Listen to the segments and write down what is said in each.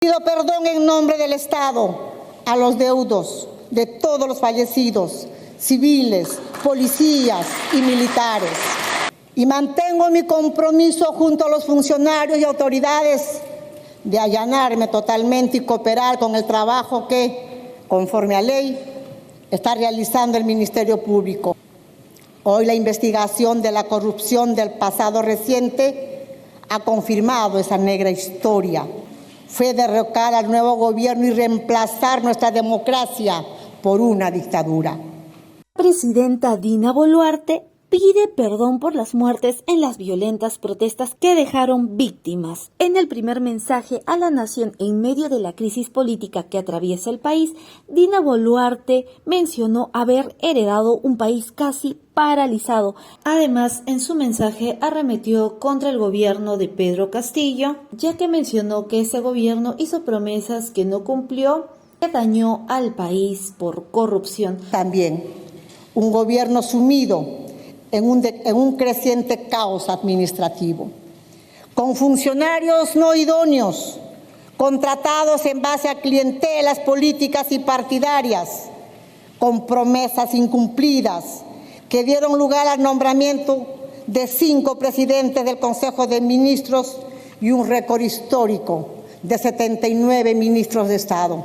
Pido perdón en nombre del Estado a los deudos de todos los fallecidos, civiles, policías y militares. Y mantengo mi compromiso junto a los funcionarios y autoridades de allanarme totalmente y cooperar con el trabajo que, conforme a ley, está realizando el Ministerio Público. Hoy la investigación de la corrupción del pasado reciente ha confirmado esa negra historia. Fue derrocar al nuevo gobierno y reemplazar nuestra democracia por una dictadura. La presidenta Dina Boluarte pide perdón por las muertes en las violentas protestas que dejaron víctimas. En el primer mensaje a la nación en medio de la crisis política que atraviesa el país, Dina Boluarte mencionó haber heredado un país casi paralizado. Además, en su mensaje arremetió contra el gobierno de Pedro Castillo, ya que mencionó que ese gobierno hizo promesas que no cumplió, que dañó al país por corrupción. También un gobierno sumido en un creciente caos administrativo, con funcionarios no idóneos, contratados en base a clientelas políticas y partidarias, con promesas incumplidas que dieron lugar al nombramiento de 5 presidentes del Consejo de Ministros y un récord histórico de 79 ministros de Estado,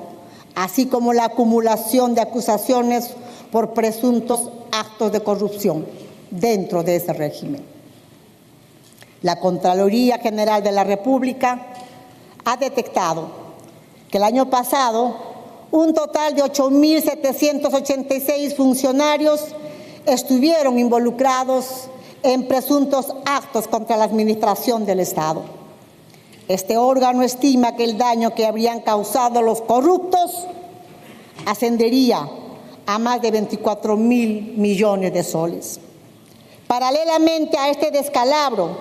así como la acumulación de acusaciones por presuntos actos de corrupción dentro de ese régimen. La Contraloría General de la República ha detectado que el año pasado un total de 8.786 funcionarios estuvieron involucrados en presuntos actos contra la administración del Estado. Este órgano estima que el daño que habrían causado los corruptos ascendería a más de 24.000 millones de soles. Paralelamente a este descalabro,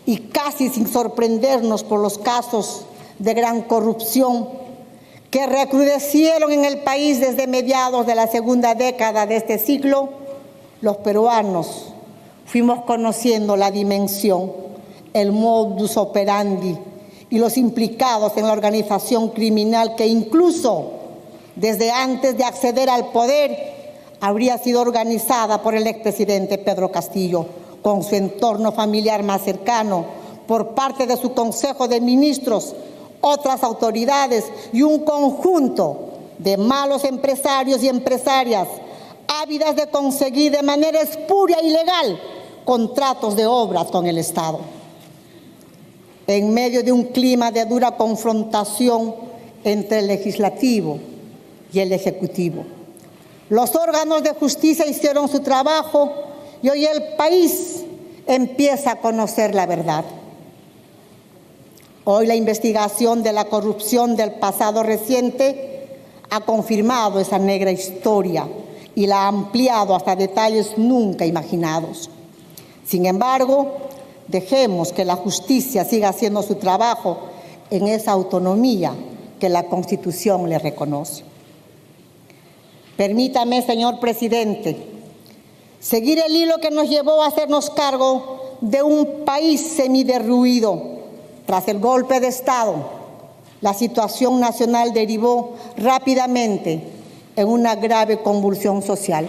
y casi sin sorprendernos por los casos de gran corrupción que recrudecieron en el país desde mediados de la segunda década de este siglo, los peruanos fuimos conociendo la dimensión, el modus operandi y los implicados en la organización criminal que incluso desde antes de acceder al poder habría sido organizada por el expresidente Pedro Castillo, con su entorno familiar más cercano, por parte de su Consejo de Ministros, otras autoridades y un conjunto de malos empresarios y empresarias, ávidas de conseguir de manera espuria y legal contratos de obras con el Estado. En medio de un clima de dura confrontación entre el Legislativo y el Ejecutivo, los órganos de justicia hicieron su trabajo y hoy el país empieza a conocer la verdad. Hoy la investigación de la corrupción del pasado reciente ha confirmado esa negra historia y la ha ampliado hasta detalles nunca imaginados. Sin embargo, dejemos que la justicia siga haciendo su trabajo en esa autonomía que la Constitución le reconoce. Permítame, señor presidente, seguir el hilo que nos llevó a hacernos cargo de un país semiderruido. Tras el golpe de Estado, la situación nacional derivó rápidamente en una grave convulsión social,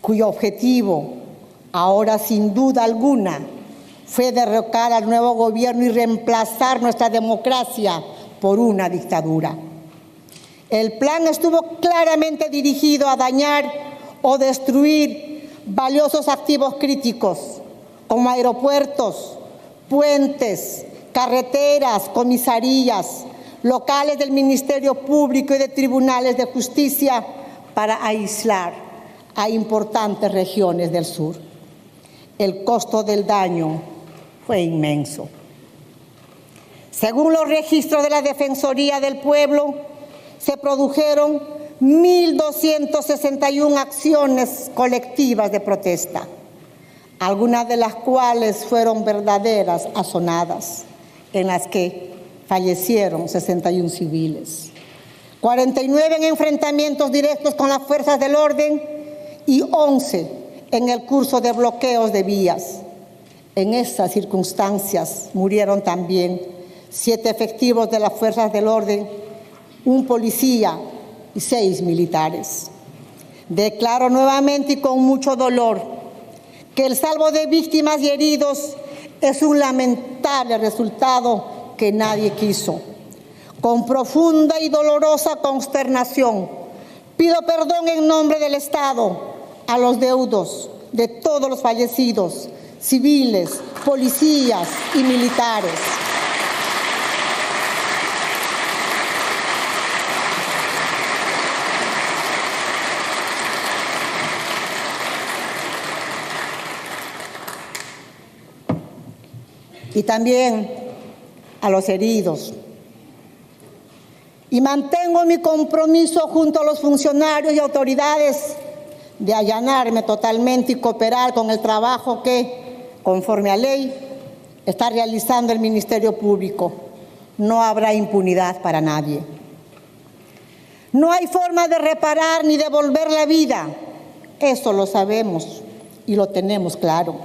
cuyo objetivo, ahora sin duda alguna, fue derrocar al nuevo gobierno y reemplazar nuestra democracia por una dictadura. El plan estuvo claramente dirigido a dañar o destruir valiosos activos críticos, como aeropuertos, puentes, carreteras, comisarías, locales del Ministerio Público y de tribunales de justicia, para aislar a importantes regiones del sur. El costo del daño fue inmenso. Según los registros de la Defensoría del Pueblo, se produjeron 1.261 acciones colectivas de protesta, algunas de las cuales fueron verdaderas azonadas, en las que fallecieron 61 civiles, 49 en enfrentamientos directos con las fuerzas del orden y 11 en el curso de bloqueos de vías. En esas circunstancias murieron también 7 efectivos de las fuerzas del orden, 1 policía y 6 militares. Declaro nuevamente y con mucho dolor que el salvo de víctimas y heridos es un lamentable resultado que nadie quiso. Con profunda y dolorosa consternación, pido perdón en nombre del Estado a los deudos de todos los fallecidos, civiles, policías y militares. Y también a los heridos. Y mantengo mi compromiso junto a los funcionarios y autoridades de allanarme totalmente y cooperar con el trabajo que, conforme a ley, está realizando el Ministerio Público. No habrá impunidad para nadie. No hay forma de reparar ni devolver la vida. Eso lo sabemos y lo tenemos claro.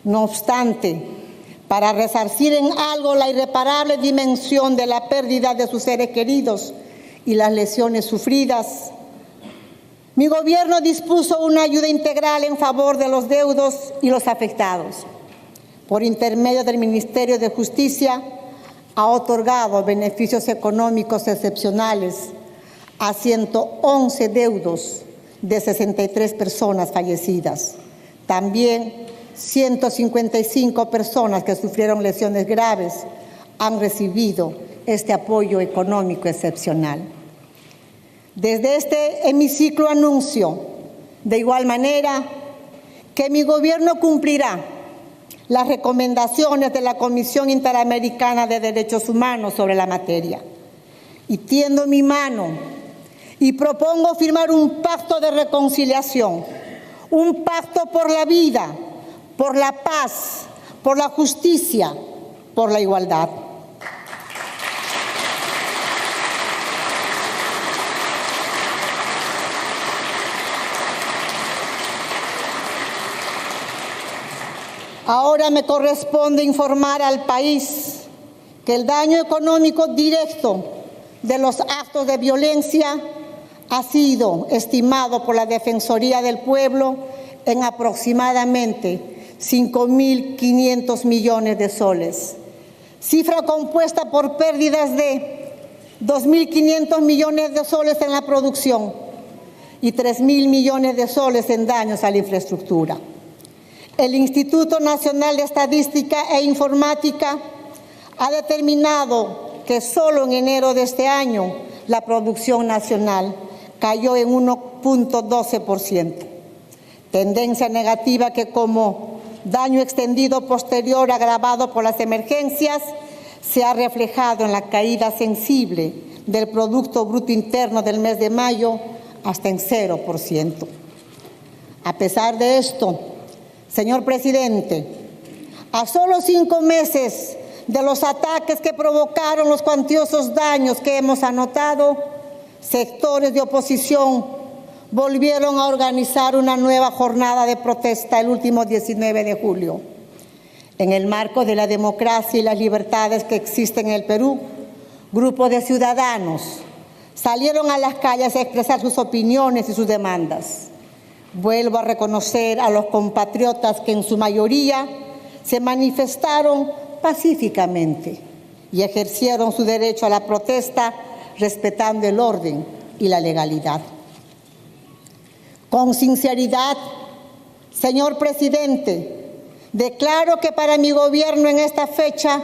No obstante, para resarcir en algo la irreparable dimensión de la pérdida de sus seres queridos y las lesiones sufridas, mi gobierno dispuso una ayuda integral en favor de los deudos y los afectados. Por intermedio del Ministerio de Justicia, ha otorgado beneficios económicos excepcionales a 111 deudos de 63 personas fallecidas. También 155 personas que sufrieron lesiones graves han recibido este apoyo económico excepcional. Desde este hemiciclo anuncio, de igual manera, que mi gobierno cumplirá las recomendaciones de la Comisión Interamericana de Derechos Humanos sobre la materia. Y tiendo mi mano y propongo firmar un pacto de reconciliación, un pacto por la vida, por la paz, por la justicia, por la igualdad. Ahora me corresponde informar al país que el daño económico directo de los actos de violencia ha sido estimado por la Defensoría del Pueblo en aproximadamente 5.500 millones de soles, cifra compuesta por pérdidas de 2.500 millones de soles en la producción y 3.000 millones de soles en daños a la infraestructura. El Instituto Nacional de Estadística e Informática ha determinado que solo en enero de este año la producción nacional cayó en 1.12%. Tendencia negativa que, como daño extendido posterior agravado por las emergencias, se ha reflejado en la caída sensible del Producto Bruto Interno del mes de mayo hasta en 0%. A pesar de esto, señor presidente, a solo 5 meses de los ataques que provocaron los cuantiosos daños que hemos anotado, sectores de oposición volvieron a organizar una nueva jornada de protesta el último 19 de julio. En el marco de la democracia y las libertades que existen en el Perú, grupos de ciudadanos salieron a las calles a expresar sus opiniones y sus demandas. Vuelvo a reconocer a los compatriotas que en su mayoría se manifestaron pacíficamente y ejercieron su derecho a la protesta respetando el orden y la legalidad. Con sinceridad, señor presidente, declaro que para mi gobierno en esta fecha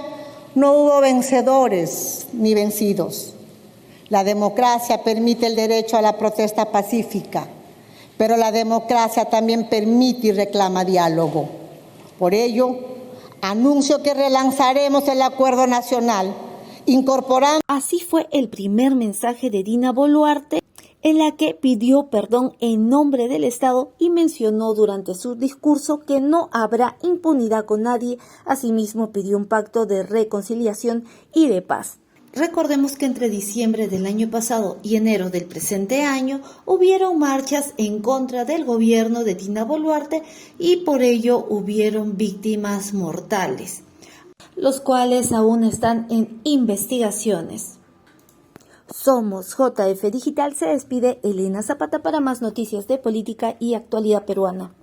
no hubo vencedores ni vencidos. La democracia permite el derecho a la protesta pacífica, pero la democracia también permite y reclama diálogo. Por ello, anuncio que relanzaremos el acuerdo nacional, incorporando... Así fue el primer mensaje de Dina Boluarte, en la que pidió perdón en nombre del Estado y mencionó durante su discurso que no habrá impunidad con nadie. Asimismo, pidió un pacto de reconciliación y de paz. Recordemos que entre diciembre del año pasado y enero del presente año hubieron marchas en contra del gobierno de Dina Boluarte y por ello hubieron víctimas mortales. los cuales aún están en investigaciones. Somos JF Digital, se despide Elena Zapata para más noticias de política y actualidad peruana.